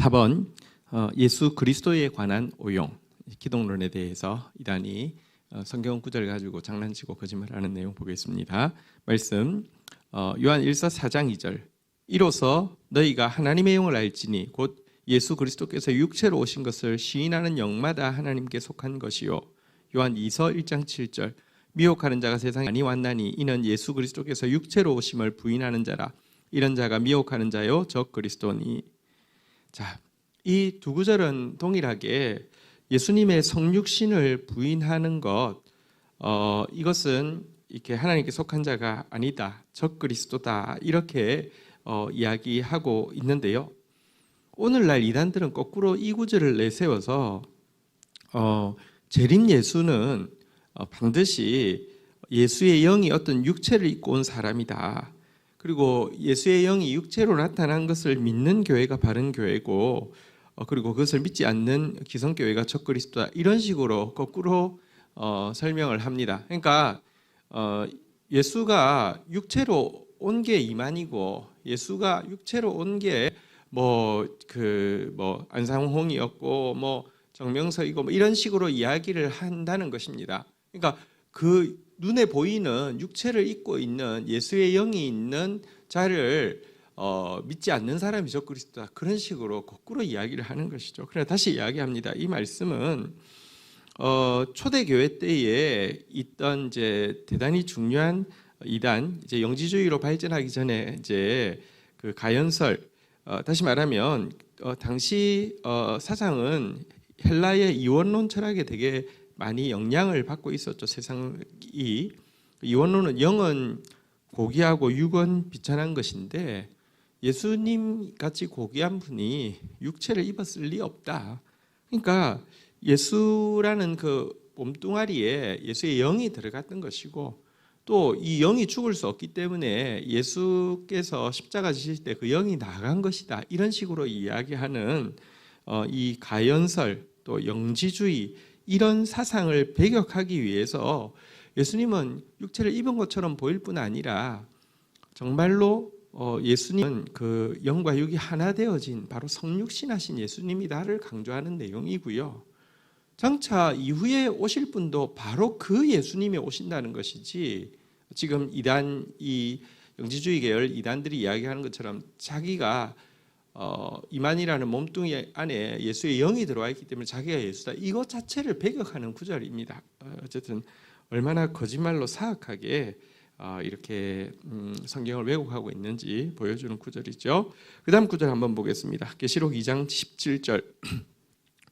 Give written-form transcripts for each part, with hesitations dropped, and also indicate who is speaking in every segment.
Speaker 1: 4번 예수 그리스도에 관한 오용, 기독론에 대해서 이단이 성경 구절을 가지고 장난치고 거짓말하는 내용 보겠습니다. 말씀 요한 1서 4장 2절 이로써 너희가 하나님의 영을 알지니 곧 예수 그리스도께서 육체로 오신 것을 시인하는 영마다 하나님께 속한 것이요. 요한 2서 1장 7절 미혹하는 자가 세상에 많이 왔나니 이는 예수 그리스도께서 육체로 오심을 부인하는 자라. 이런 자가 미혹하는 자요 적 그리스도니. 자, 이 두 구절은 동일하게 예수님의 성육신을 부인하는 것, 이것은 이렇게 하나님께 속한 자가 아니다, 적 그리스도다 이렇게 이야기하고 있는데요. 오늘날 이단들은 거꾸로 이 구절을 내세워서 재림 예수는 반드시 예수의 영이 어떤 육체를 입고 온 사람이다. 그리고 예수의 영이 육체로 나타난 것을 믿는 교회가 바른 교회고, 그리고 그것을 믿지 않는 기성교회가 적그리스도다. 이런 식으로 거꾸로 설명을 합니다. 그러니까 예수가 육체로 온 게 이만이고, 예수가 육체로 온 게 안상홍이었고 정명석이고 이런 식으로 이야기를 한다는 것입니다. 그러니까 그 눈에 보이는 육체를 입고 있는 예수의 영이 있는 자를 믿지 않는 사람이 적그리스도다. 그런 식으로 거꾸로 이야기를 하는 것이죠. 그래 다시 이야기합니다. 이 말씀은 초대교회 때에 있던 이제 대단히 중요한 이단, 이제 영지주의로 발전하기 전에 이제 그 가연설, 다시 말하면 당시 사상은 헬라의 이원론 철학에 되게 많이 영향을 받고 있었죠. 세상이 이원론은 영은 고귀하고 육은 비천한 것인데 예수님 같이 고귀한 분이 육체를 입었을 리 없다. 그러니까 예수라는 그 몸뚱아리에 예수의 영이 들어갔던 것이고, 또 이 영이 죽을 수 없기 때문에 예수께서 십자가 지실 때 그 영이 나간 것이다. 이런 식으로 이야기하는 이 가연설, 또 영지주의, 이런 사상을 배격하기 위해서 예수님은 육체를 입은 것처럼 보일 뿐 아니라 정말로 예수님은 그 영과 육이 하나 되어진 바로 성육신하신 예수님이다를 강조하는 내용이고요. 장차 이후에 오실 분도 바로 그 예수님이 오신다는 것이지, 지금 이단, 이 영지주의 계열 이단들이 이야기하는 것처럼 자기가 이만이라는 몸뚱이 안에 예수의 영이 들어와 있기 때문에 자기가 예수다, 이것 자체를 배격하는 구절입니다. 어쨌든 얼마나 거짓말로 사악하게 이렇게 성경을 왜곡하고 있는지 보여주는 구절이죠. 그 다음 구절 한번 보겠습니다. 계시록 2장 17절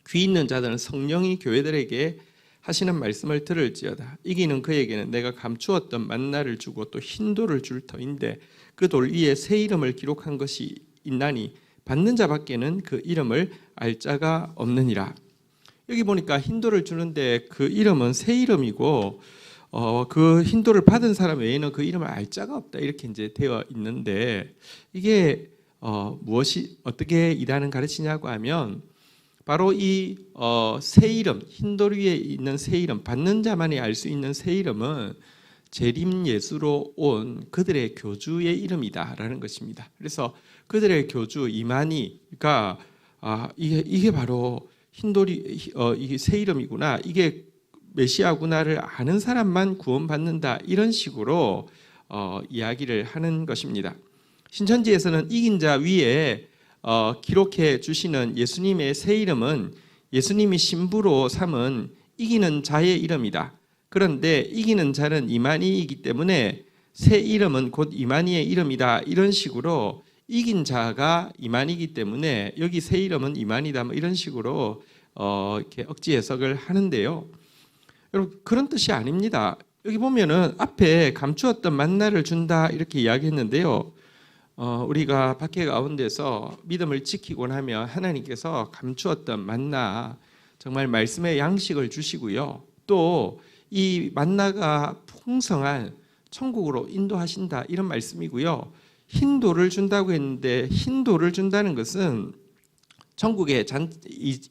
Speaker 1: 귀 있는 자들은 성령이 교회들에게 하시는 말씀을 들을지어다. 이기는 그에게는 내가 감추었던 만나를 주고 또 흰 돌을 줄 터인데 그 돌 위에 새 이름을 기록한 것이 있나니 받는 자밖에는 그 이름을 알 자가 없느니라. 여기 보니까 흰돌을 주는데 그 이름은 새 이름이고, 그 흰돌을 받은 사람 외에는 그 이름을 알 자가 없다, 이렇게 이제 되어 있는데, 이게 무엇이 어떻게 이단은 가르치냐고 하면 바로 이 새 이름, 흰돌 위에 있는 새 이름, 받는 자만이 알 수 있는 새 이름은 재림 예수로 온 그들의 교주의 이름이다라는 것입니다. 그래서 그들의 교주 이만희가 이게 바로 흰돌이 이게 새 이름이구나, 이게 메시아구나를 아는 사람만 구원받는다, 이런 식으로 이야기를 하는 것입니다. 신천지에서는 이긴 자 위에 기록해 주시는 예수님의 새 이름은 예수님이 신부로 삼은 이기는 자의 이름이다. 그런데 이기는 자는 이만희이기 때문에 새 이름은 곧 이만희의 이름이다, 이런 식으로 이긴 자가 이만희이기 때문에 여기 새 이름은 이만희다, 이런 식으로 이렇게 억지 해석을 하는데요. 여러분, 그런 뜻이 아닙니다. 여기 보면은 앞에 감추었던 만나를 준다 이렇게 이야기했는데요. 우리가 밖에 가운데서 믿음을 지키고 나면 하나님께서 감추었던 만나, 정말 말씀의 양식을 주시고요. 또 이 만나가 풍성한 천국으로 인도하신다, 이런 말씀이고요. 흰 돌을 준다고 했는데 흰 돌을 준다는 것은 천국의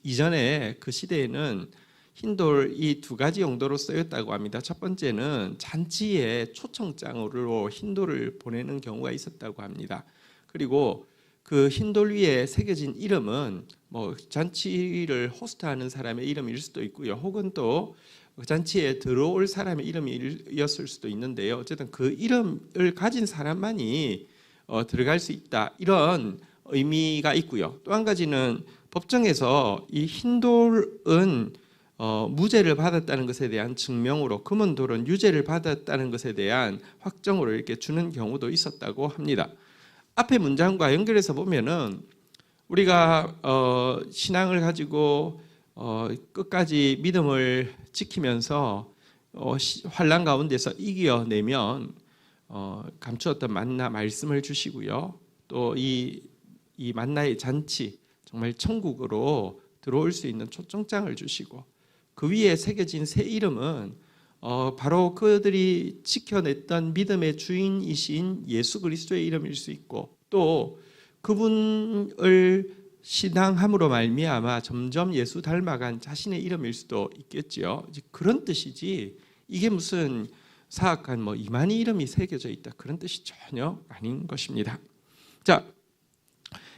Speaker 1: 이전에 그 시대에는 흰돌 이 두 가지 용도로 쓰였다고 합니다. 첫 번째는 잔치에 초청장으로 흰돌을 보내는 경우가 있었다고 합니다. 그리고 그 흰돌 위에 새겨진 이름은 뭐 잔치를 호스트하는 사람의 이름일 수도 있고요. 혹은 또 잔치에 들어올 사람의 이름이었을 수도 있는데요. 어쨌든 그 이름을 가진 사람만이 들어갈 수 있다. 이런 의미가 있고요. 또 한 가지는 법정에서 이 흰돌은 무죄를 받았다는 것에 대한 증명으로, 검은 돌은 유죄를 받았다는 것에 대한 확정으로 이렇게 주는 경우도 있었다고 합니다. 앞의 문장과 연결해서 보면은 우리가 신앙을 가지고 끝까지 믿음을 지키면서 환난 가운데서 이겨내면 감추었던 만나 말씀을 주시고요. 또 이 만나의 잔치, 정말 천국으로 들어올 수 있는 초청장을 주시고, 그 위에 새겨진 새 이름은 바로 그들이 지켜냈던 믿음의 주인이신 예수 그리스도의 이름일 수 있고, 또 그분을 신앙함으로 말미암아 점점 예수 닮아간 자신의 이름일 수도 있겠지요. 그런 뜻이지 이게 무슨 사악한 뭐 이만희 이름이 새겨져 있다, 그런 뜻이 전혀 아닌 것입니다. 자,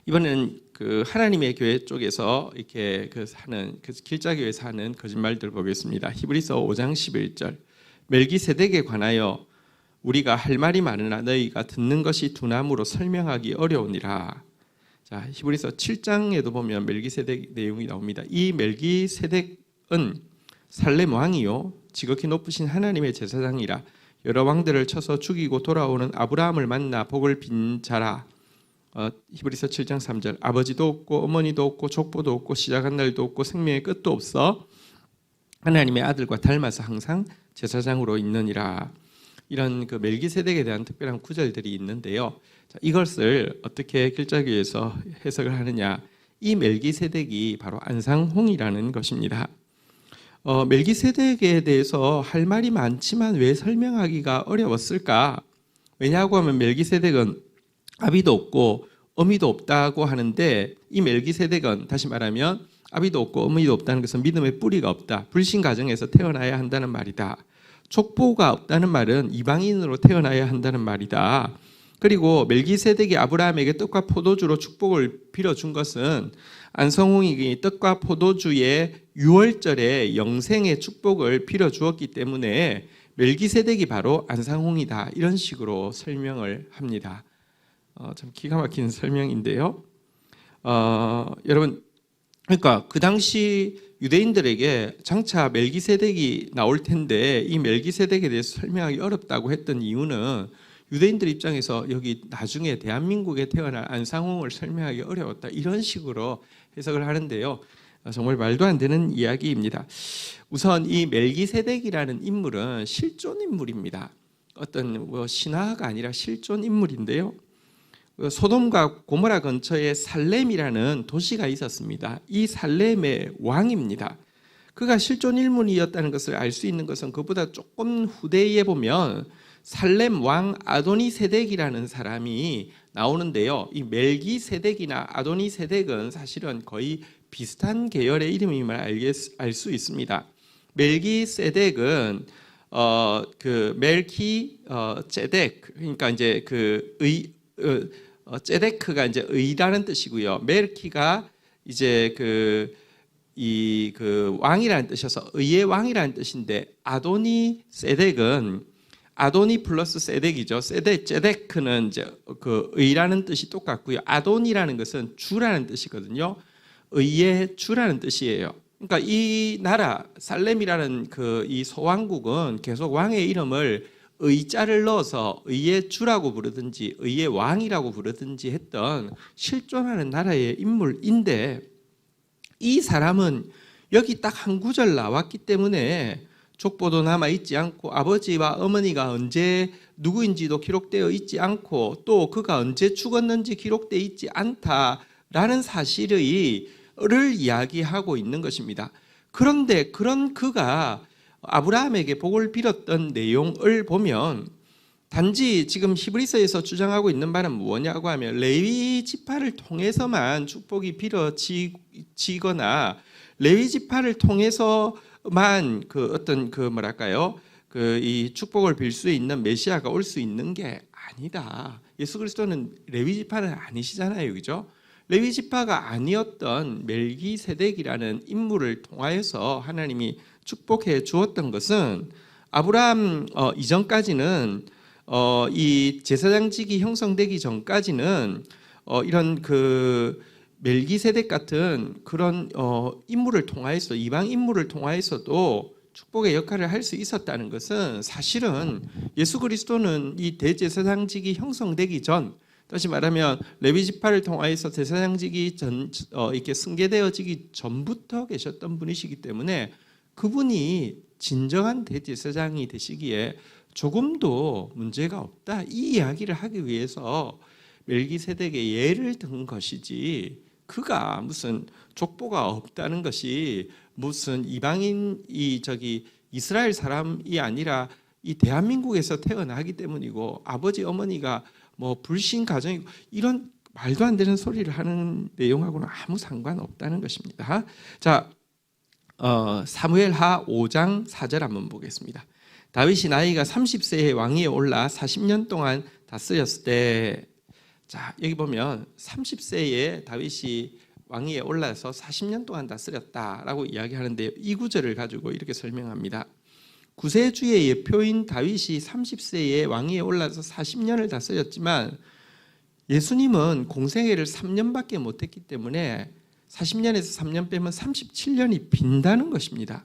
Speaker 1: 이번에는 그 하나님의 교회 쪽에서 이렇게 하는 길자교회에서 하는 거짓말들 보겠습니다. 히브리서 5장 11절. 멜기세덱에 관하여 우리가 할 말이 많으나 너희가 듣는 것이 두나무로 설명하기 어려우니라. 자, 히브리서 7장에도 보면 멜기세덱 내용이 나옵니다. 이 멜기세덱은 살렘 왕이요 지극히 높으신 하나님의 제사장이라. 여러 왕들을 쳐서 죽이고 돌아오는 아브라함을 만나 복을 빈 자라. 히브리서 7장 3절. 아버지도 없고 어머니도 없고 족보도 없고 시작한 날도 없고 생명의 끝도 없어 하나님의 아들과 닮아서 항상 제사장으로 있느니라. 이런 그 멜기세덱에 대한 특별한 구절들이 있는데요. 자, 이것을 어떻게 길자교에서 해석을 하느냐? 이 멜기세덱이 바로 안상홍이라는 것입니다. 멜기세덱에 대해서 할 말이 많지만 왜 설명하기가 어려웠을까? 왜냐하고 하면 멜기세덱은 아비도 없고 어미도 없다고 하는데, 이 멜기세덱은 다시 말하면 아비도 없고 어미도 없다는 것은 믿음의 뿌리가 없다, 불신 가정에서 태어나야 한다는 말이다. 족보가 없다는 말은 이방인으로 태어나야 한다는 말이다. 그리고 멜기세덱이 아브라함에게 떡과 포도주로 축복을 빌어준 것은 안성홍이 떡과 포도주의 유월절에 영생의 축복을 빌어주었기 때문에 멜기세덱이 바로 안상홍이다, 이런 식으로 설명을 합니다. 참 기가 막힌 설명인데요. 여러분, 그러니까 그 당시 유대인들에게 장차 멜기세덱이 나올 텐데 이 멜기세덱에 대해서 설명하기 어렵다고 했던 이유는 유대인들 입장에서 여기 나중에 대한민국에 태어날 안상홍을 설명하기 어려웠다, 이런 식으로 해석을 하는데요. 정말 말도 안 되는 이야기입니다. 우선 이 멜기세덱이라는 인물은 실존 인물입니다. 어떤 신화가 아니라 실존 인물인데요. 소돔과 고모라 근처에 살렘이라는 도시가 있었습니다. 이 살렘의 왕입니다. 그가 실존 인물이었다는 것을 알 수 있는 것은 그보다 조금 후대에 보면 살렘 왕 아도니세덱이라는 사람이 나오는데요. 이 멜기세덱이나 아도니세덱은 사실은 거의 비슷한 계열의 이름임을 알 수 있습니다. 멜기세덱은 그 멜키 제덱, 그러니까 이제 제데크가 이제 의라는 뜻이고요. 멜키가 이제 그 왕이라는 뜻이어서 의의 왕이라는 뜻인데, 아도니 세덱은 아도니 플러스 세덱이죠. 제데크는 이제 그 의라는 뜻이 똑같고요. 아도니라는 것은 주라는 뜻이거든요. 의의 주라는 뜻이에요. 그러니까 이 나라 살렘이라는 이 소왕국은 계속 왕의 이름을 의자를 넣어서 의의 주라고 부르든지 의의 왕이라고 부르든지 했던 실존하는 나라의 인물인데, 이 사람은 여기 딱 한 구절 나왔기 때문에 족보도 남아있지 않고 아버지와 어머니가 언제 누구인지도 기록되어 있지 않고 또 그가 언제 죽었는지 기록되어 있지 않다라는 사실을 이야기하고 있는 것입니다. 그런데 그런 그가 아브라함에게 복을 빌었던 내용을 보면 단지 지금 히브리서에서 주장하고 있는 바는 뭐냐고 하면 레위 지파를 통해서만 축복이 빌어지거나 레위 지파를 통해서만 이 축복을 빌 수 있는 메시아가 올 수 있는 게 아니다. 예수 그리스도는 레위 지파는 아니시잖아요, 그죠? 레위 지파가 아니었던 멜기세덱이라는 인물을 통하여서 하나님이 축복해 주었던 것은 아브라함 이전까지는 이 제사장직이 형성되기 전까지는 이런 그 멜기세덱 같은 그런 인물을 통하여서 이방 인물을 통하여서도 축복의 역할을 할 수 있었다는 것은 사실은 예수 그리스도는 이 대제사장직이 형성되기 전, 다시 말하면 레위 지파를 통하여서 제사장직이 이렇게 승계되어지기 전부터 계셨던 분이시기 때문에 그분이 진정한 대제사장이 되시기에 조금도 문제가 없다, 이 이야기를 하기 위해서 멜기세덱의 예를 든 것이지, 그가 무슨 족보가 없다는 것이 무슨 이방인이 이스라엘 사람이 아니라 이 대한민국에서 태어나기 때문이고 아버지 어머니가 뭐 불신 가정이고 이런 말도 안 되는 소리를 하는 내용하고는 아무 상관없다는 것입니다. 자, 사무엘하 5장 4절 한번 보겠습니다. 다윗이 나이가 30세에 왕위에 올라 40년 동안 다스렸을 때, 자, 여기 보면 30세에 다윗이 왕위에 올라서 40년 동안 다스렸다라고 이야기하는데, 이 구절을 가지고 이렇게 설명합니다. 구세주의 예표인 다윗이 30세에 왕위에 올라서 40년을 다스렸지만 예수님은 공생애를 3년밖에 못했기 때문에 40년에서 3년 빼면 37년이 빈다는 것입니다.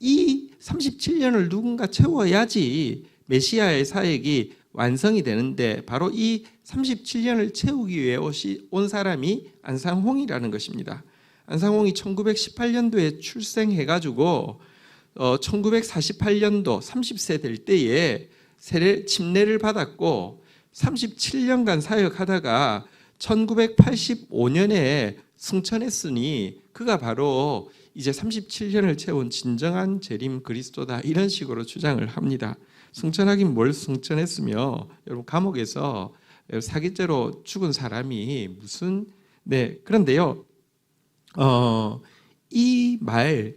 Speaker 1: 이 37년을 누군가 채워야지 메시아의 사역이 완성이 되는데, 바로 이 37년을 채우기 위해 온 사람이 안상홍이라는 것입니다. 안상홍이 1918년도에 출생해가지고 1948년도 30세 될 때에 침례를 받았고 37년간 사역하다가 1985년에 승천했으니 그가 바로 이제 37년을 채운 진정한 재림 그리스도다, 이런 식으로 주장을 합니다. 승천하긴 뭘 승천했으며, 여러분 감옥에서 사기죄로 죽은 사람이 무슨, 네, 그런데요, 이 말이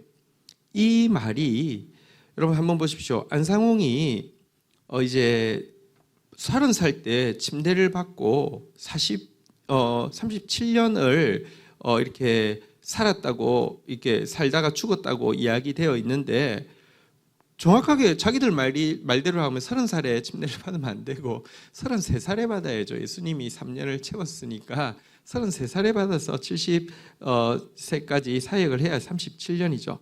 Speaker 1: 여러분 한번 보십시오. 안상홍이 이제 30살 때 침례를 받고 37년을 이렇게 살았다고, 이렇게 살다가 죽었다고 이야기되어 있는데, 정확하게 자기들 말대로 하면 30살에 침례를 받으면 안 되고 33살에 받아야죠. 예수님이 3년을 채웠으니까 33살에 받아서 70세까지 사역을 해야 37년이죠.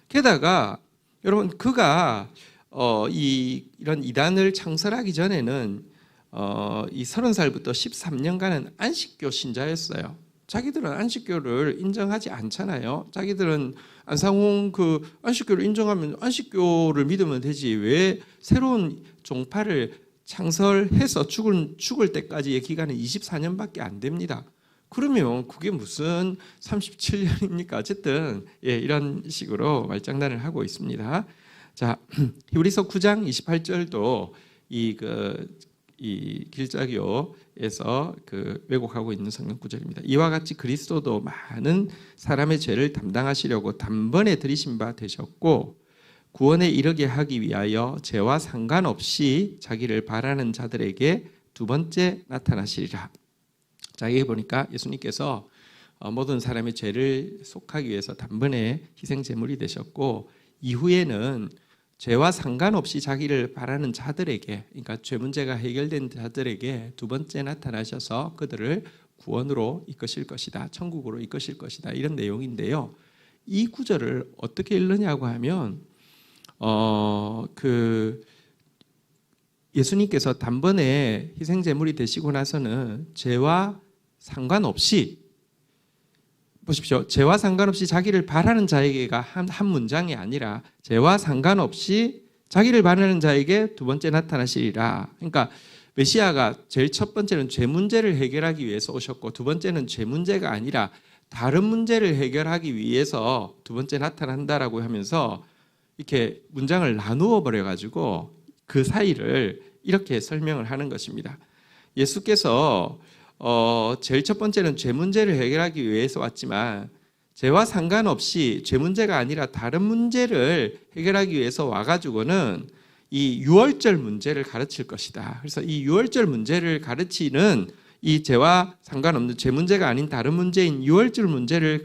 Speaker 1: 게다가 여러분, 그가 이런 이단을 창설하기 전에는 이 30살부터 13년간은 안식교 신자였어요. 자기들은 안식교를 인정하지 않잖아요. 자기들은 안상홍 그 안식교를 인정하면 안식교를 믿으면 되지, 왜 새로운 종파를 창설해서 죽을 때까지의 기간은 24년밖에 안 됩니다. 그러면 그게 무슨 37년입니까? 어쨌든 이런 식으로 말장난을 하고 있습니다. 자, 히브리서 9장 28절도 이 길자교에서 왜곡하고 있는 성경 구절입니다. 이와 같이 그리스도도 많은 사람의 죄를 담당하시려고 단번에 들이신 바 되셨고 구원에 이르게 하기 위하여 죄와 상관없이 자기를 바라는 자들에게 두 번째 나타나시리라. 자, 여기 보니까 예수님께서 모든 사람의 죄를 속하기 위해서 단번에 희생 제물이 되셨고, 이후에는 죄와 상관없이 자기를 바라는 자들에게, 그러니까 죄 문제가 해결된 자들에게 두 번째 나타나셔서 그들을 구원으로 이끄실 것이다, 천국으로 이끄실 것이다, 이런 내용인데요. 이 구절을 어떻게 읽느냐고 하면 예수님께서 단번에 희생 제물이 되시고 나서는 죄와 상관없이, 보십시오. 죄와 상관없이 자기를 바라는 자에게가 한 문장이 아니라 죄와 상관없이 자기를 바라는 자에게 두 번째 나타나시리라. 그러니까 메시아가 제일 첫 번째는 죄 문제를 해결하기 위해서 오셨고, 두 번째는 죄 문제가 아니라 다른 문제를 해결하기 위해서 두 번째 나타난다라고 하면서 이렇게 문장을 나누어 버려 가지고 그 사이를 이렇게 설명을 하는 것입니다. 예수께서 제일 첫 번째는 죄 문제를 해결하기 위해서 왔지만 죄와 상관없이 죄 문제가 아니라 다른 문제를 해결하기 위해서 와가지고는 이 유월절 문제를 가르칠 것이다. 그래서 이 유월절 문제를 가르치는 이 죄와 상관없는 죄 문제가 아닌 다른 문제인 유월절 문제를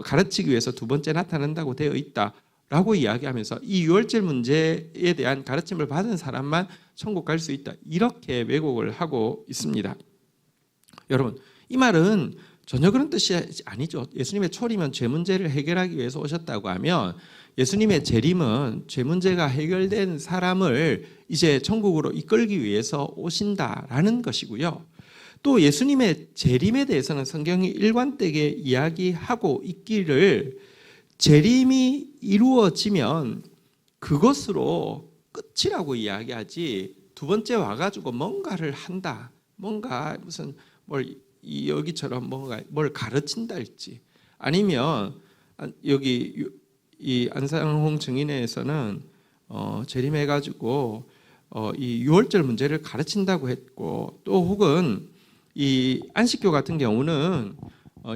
Speaker 1: 가르치기 위해서 두 번째 나타난다고 되어 있다라고 이야기하면서 이 유월절 문제에 대한 가르침을 받은 사람만 천국 갈 수 있다. 이렇게 왜곡을 하고 있습니다. 여러분, 이 말은 전혀 그런 뜻이 아니죠. 예수님의 초림은 죄 문제를 해결하기 위해서 오셨다고 하면 예수님의 재림은 죄 문제가 해결된 사람을 이제 천국으로 이끌기 위해서 오신다라는 것이고요. 또 예수님의 재림에 대해서는 성경이 일관되게 이야기하고 있기를 재림이 이루어지면 그것으로 끝이라고 이야기하지 두 번째 와가지고 뭔가를 한다. 뭔가 무슨 여기처럼 뭔가 뭘 가르친다 할지 아니면 여기 이 안상홍 증인회에서는 재림해가지고 이 유월절 문제를 가르친다고 했고 또 혹은 이 안식교 같은 경우는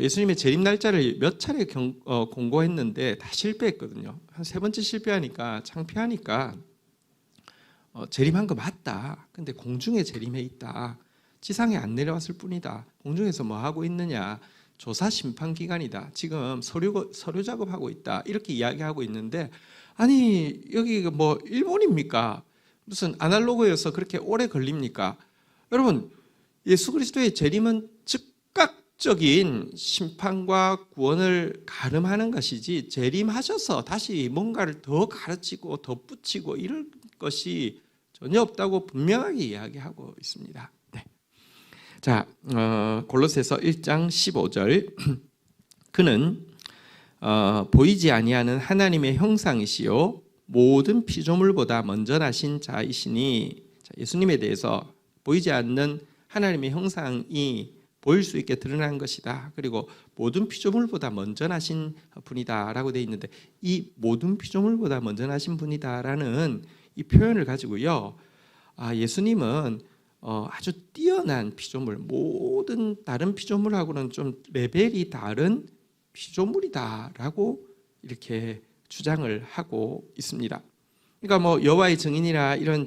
Speaker 1: 예수님의 재림 날짜를 몇 차례 공고했는데 다 실패했거든요. 한 세 번째 실패하니까 창피하니까 재림한 거 맞다. 근데 공중에 재림해 있다. 지상에 안 내려왔을 뿐이다. 공중에서 뭐 하고 있느냐? 조사 심판 기간이다. 지금 서류 작업하고 있다. 이렇게 이야기하고 있는데 아니 여기 뭐 일본입니까? 무슨 아날로그여서 그렇게 오래 걸립니까? 여러분 예수 그리스도의 재림은 즉각적인 심판과 구원을 가름하는 것이지 재림하셔서 다시 뭔가를 더 가르치고 덧붙이고 이럴 것이 전혀 없다고 분명하게 이야기하고 있습니다. 네. 자, 골로새서 1장 15절 그는 보이지 아니하는 하나님의 형상이시요 모든 피조물보다 먼저 나신 자이시니 예수님에 대해서 보이지 않는 하나님의 형상이 보일 수 있게 드러난 것이다. 그리고 모든 피조물보다 먼저 나신 분이다라고 되어 있는데 이 모든 피조물보다 먼저 나신 분이다라는 이 표현을 가지고요. 예수님은 아주 뛰어난 피조물, 모든 다른 피조물하고는 좀 레벨이 다른 피조물이다라고 이렇게 주장을 하고 있습니다. 그러니까 뭐 여호와의 증인이나 이런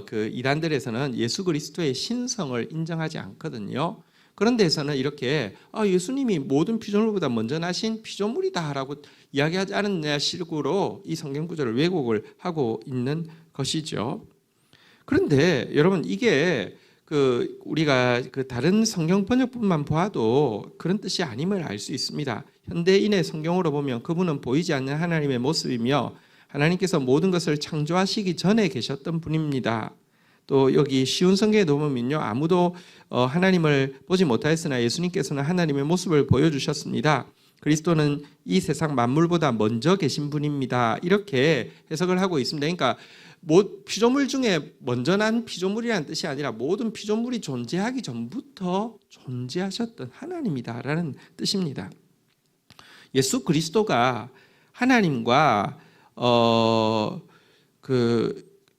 Speaker 1: 그 이단들에서는 예수 그리스도의 신성을 인정하지 않거든요. 그런 데서는 이렇게 예수님이 모든 피조물보다 먼저 나신 피조물이다라고 이야기하지 않았냐 식으로 이 성경 구절을 왜곡을 하고 있는 것이죠. 그런데 여러분 이게 우리가 다른 성경 번역본만 봐도 그런 뜻이 아님을 알 수 있습니다. 현대인의 성경으로 보면 그분은 보이지 않는 하나님의 모습이며 하나님께서 모든 것을 창조하시기 전에 계셨던 분입니다. 또 여기 쉬운 성경에 보면요, 아무도 하나님을 보지 못하였으나 예수님께서는 하나님의 모습을 보여주셨습니다. 그리스도는 이 세상 만물보다 먼저 계신 분입니다. 이렇게 해석을 하고 있습니다. 그러니까 피조물 중에 먼저 난 피조물이라는 뜻이 아니라 모든 피조물이 존재하기 전부터 존재하셨던 하나님이다라는 뜻입니다. 예수 그리스도가 하나님과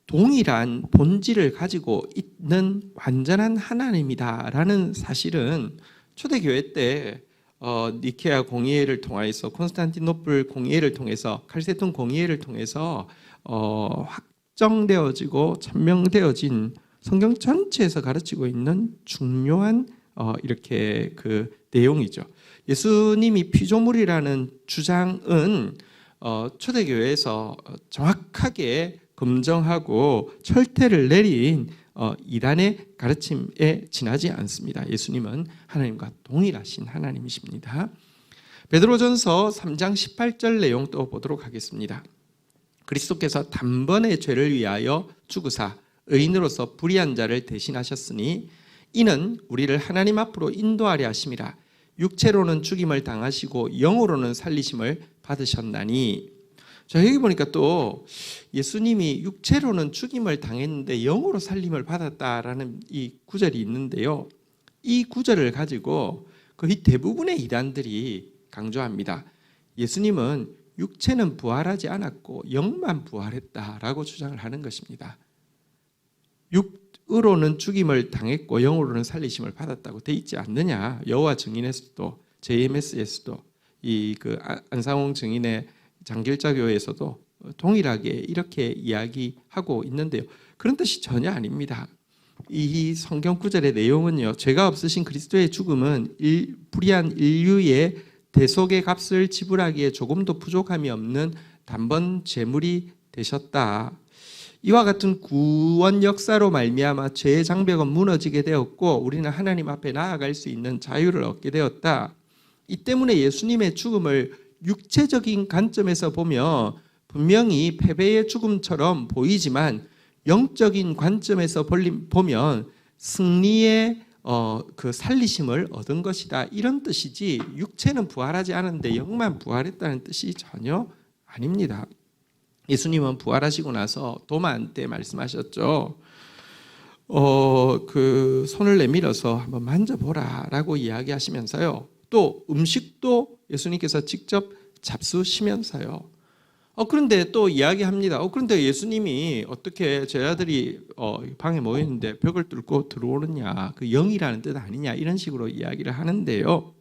Speaker 1: 동일한 본질을 가지고 있는 완전한 하나님이다라는 사실은 초대교회 때 니케아 공의회를 통해서 콘스탄티노플 공의회를 통해서 칼세톤 공의회를 통해서 확정되어지고 천명되어진 성경 전체에서 가르치고 있는 중요한 이렇게 내용이죠. 예수님이 피조물이라는 주장은 초대교회에서 정확하게 검증하고 철퇴를 내린 이단의 가르침에 지나지 않습니다. 예수님은 하나님과 동일하신 하나님이십니다. 베드로전서 3장 18절 내용 또 보도록 하겠습니다. 그리스도께서 단번에 죄를 위하여 죽으사 의인으로서 불의한 자를 대신하셨으니 이는 우리를 하나님 앞으로 인도하려 하심이라. 육체로는 죽임을 당하시고 영으로는 살리심을 받으셨나니. 자, 여기 보니까 또 예수님이 육체로는 죽임을 당했는데 영으로 살림을 받았다라는 이 구절이 있는데요. 이 구절을 가지고 거의 대부분의 이단들이 강조합니다. 예수님은 육체는 부활하지 않았고 영만 부활했다라고 주장을 하는 것입니다. 육으로는 죽임을 당했고 영으로는 살리심을 받았다고 돼 있지 않느냐. 여호와 증인에서도 JMS에서도 안상홍 증인의 장길자 교회에서도 동일하게 이렇게 이야기하고 있는데요. 그런 뜻이 전혀 아닙니다. 이 성경 구절의 내용은요, 죄가 없으신 그리스도의 죽음은 불의한 인류의 대속의 값을 지불하기에 조금도 부족함이 없는 단번 제물이 되셨다. 이와 같은 구원 역사로 말미암아 죄의 장벽은 무너지게 되었고 우리는 하나님 앞에 나아갈 수 있는 자유를 얻게 되었다. 이 때문에 예수님의 죽음을 육체적인 관점에서 보면 분명히 패배의 죽음처럼 보이지만 영적인 관점에서 보면 승리의 그 살리심을 얻은 것이다, 이런 뜻이지 육체는 부활하지 않았는데 영만 부활했다는 뜻이 전혀 아닙니다. 예수님은 부활하시고 나서 도마 때 말씀하셨죠. 그 손을 내밀어서 한번 만져보라라고 이야기하시면서요. 또 음식도 예수님께서 직접 잡수시면서요. 그런데 또 이야기합니다. 그런데 예수님이 어떻게 제자들이 방에 모여 있는데 벽을 뚫고 들어오느냐, 그 영이라는 뜻 아니냐, 이런 식으로 이야기를 하는데요.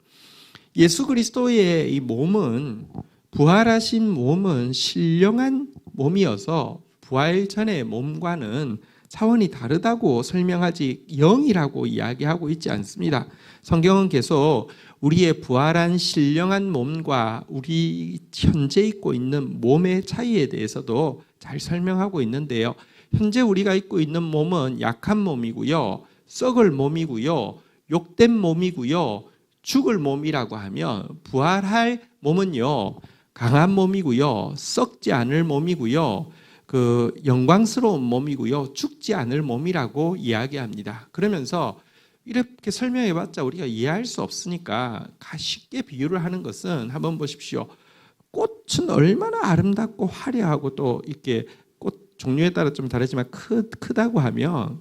Speaker 1: 예수 그리스도의 이 몸은, 부활하신 몸은 신령한 몸이어서 부활 전의 몸과는 차원이 다르다고 설명하지 영이라고 이야기하고 있지 않습니다. 성경은 계속 우리의 부활한 신령한 몸과 우리 현재 입고 있는 몸의 차이에 대해서도 잘 설명하고 있는데요. 현재 우리가 입고 있는 몸은 약한 몸이고요, 썩을 몸이고요, 욕된 몸이고요, 죽을 몸이라고 하면 부활할 몸은요, 강한 몸이고요, 썩지 않을 몸이고요, 그 영광스러운 몸이고요, 죽지 않을 몸이라고 이야기합니다. 그러면서 이렇게 설명해봤자 우리가 이해할 수 없으니까 쉽게 비유를 하는 것은, 한번 보십시오. 꽃은 얼마나 아름답고 화려하고 또 이렇게 꽃 종류에 따라 좀 다르지만 크다고 하면,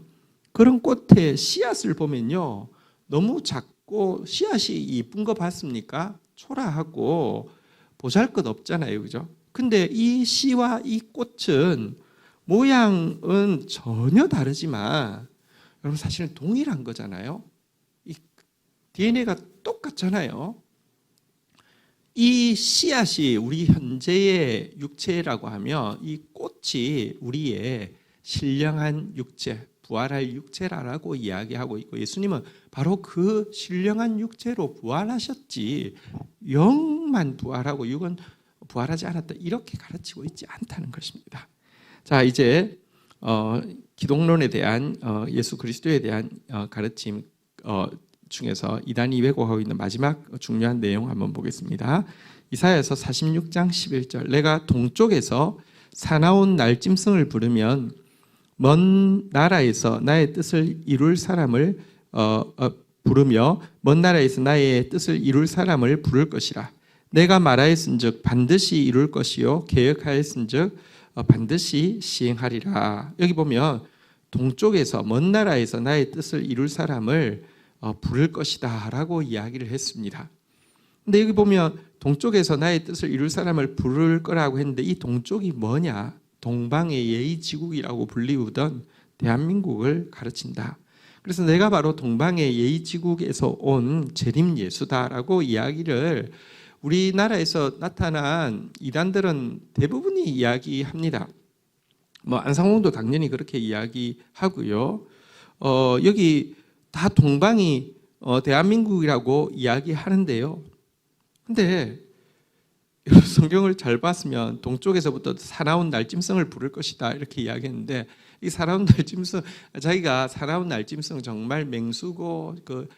Speaker 1: 그런 꽃의 씨앗을 보면요, 너무 작고 씨앗이 이쁜 거 봤습니까? 초라하고 보잘것없잖아요, 그죠? 근데 이 씨와 이 꽃은 모양은 전혀 다르지만 여러분 사실은 동일한 거잖아요. 이 DNA가 똑같잖아요. 이 씨앗이 우리 현재의 육체라고 하면 이 꽃이 우리의 신령한 육체, 부활할 육체라고 이야기하고 있고, 예수님은 바로 그 신령한 육체로 부활하셨지 영만 부활하고 육은 부활하지 않았다, 이렇게 가르치고 있지 않다는 것입니다. 자, 이제 기독론에 대한 예수 그리스도에 대한 가르침 중에서 이단이 왜곡하고 있는 마지막 중요한 내용 한번 보겠습니다. 이사야서 46장 11절, 내가 동쪽에서 사나운 날짐승을 부르면 먼 나라에서 나의 뜻을 이룰 사람을 부르며 먼 나라에서 나의 뜻을 이룰 사람을 부를 것이라. 내가 말하였은즉 반드시 이룰 것이요 계획하였은즉 반드시 시행하리라. 여기 보면 동쪽에서 먼 나라에서 나의 뜻을 이룰 사람을 부를 것이다 라고 이야기를 했습니다. 근데 여기 보면 동쪽에서 나의 뜻을 이룰 사람을 부를 거라고 했는데, 이 동쪽이 뭐냐? 동방의 예의지국이라고 불리우던 대한민국을 가르친다. 그래서 내가 바로 동방의 예의지국에서 온 재림예수다라고 이야기를 우리나라에서 나타난 이단들은 대부분이 이야기합니다. 안상홍도 당연히 그렇게 이야기하고요. 여기 다 동방이 대한민국이라고 이야기하는데요. 근데 성경을 잘 봤으면 동쪽에서부터 사나운 날짐승을 부를 것이다 이렇게 이야기했는데, 이 사나운 날짐승, 자기가 사나운 날짐승 정말 맹수고 그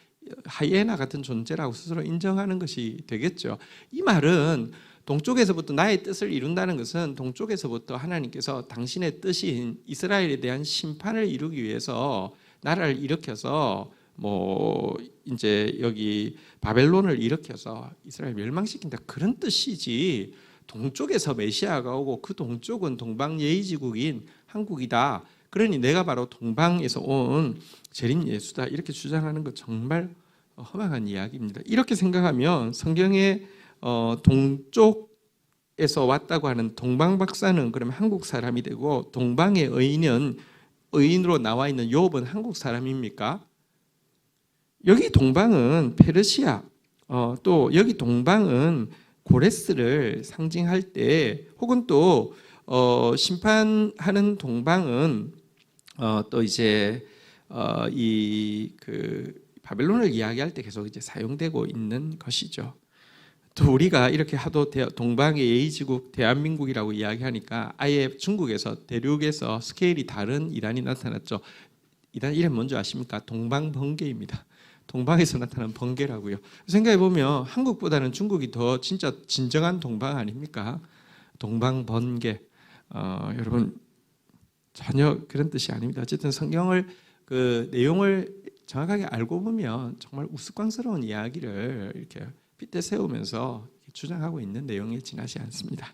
Speaker 1: 하이에나 같은 존재라고 스스로 인정하는 것이 되겠죠. 이 말은 동쪽에서부터 나의 뜻을 이룬다는 것은 동쪽에서부터 하나님께서 당신의 뜻인 이스라엘에 대한 심판을 이루기 위해서 나라를 일으켜서 이제 여기 바벨론을 일으켜서 이스라엘 멸망시킨다, 그런 뜻이지, 동쪽에서 메시아가 오고 그 동쪽은 동방 예의지국인 한국이다, 그러니 내가 바로 동방에서 온 재림 예수다, 이렇게 주장하는 것 정말 허망한 이야기입니다. 이렇게 생각하면 성경의 동쪽에서 왔다고 하는 동방 박사는 그러면 한국 사람이 되고, 동방의 의인으로 나와 있는 욥은 한국 사람입니까? 여기 동방은 페르시아, 또 여기 동방은 고레스를 상징할 때, 혹은 또 심판하는 동방은 또 이제 이 그 바벨론을 이야기할 때 계속 이제 사용되고 있는 것이죠. 또 우리가 이렇게 하도 동방의 예의지국 대한민국이라고 이야기하니까 아예 중국에서 대륙에서 스케일이 다른 이란이 나타났죠. 이란 이름 뭔지 아십니까? 동방번개입니다. 동방에서 나타난 번개라고요. 생각해 보면 한국보다는 중국이 더 진짜 진정한 동방 아닙니까? 동방번개. 여러분 전혀 그런 뜻이 아닙니다. 어쨌든 성경을 그 내용을 정확하게 알고 보면 정말 우스꽝스러운 이야기를 이렇게 빗대 세우면서 주장하고 있는 내용에 지나지 않습니다.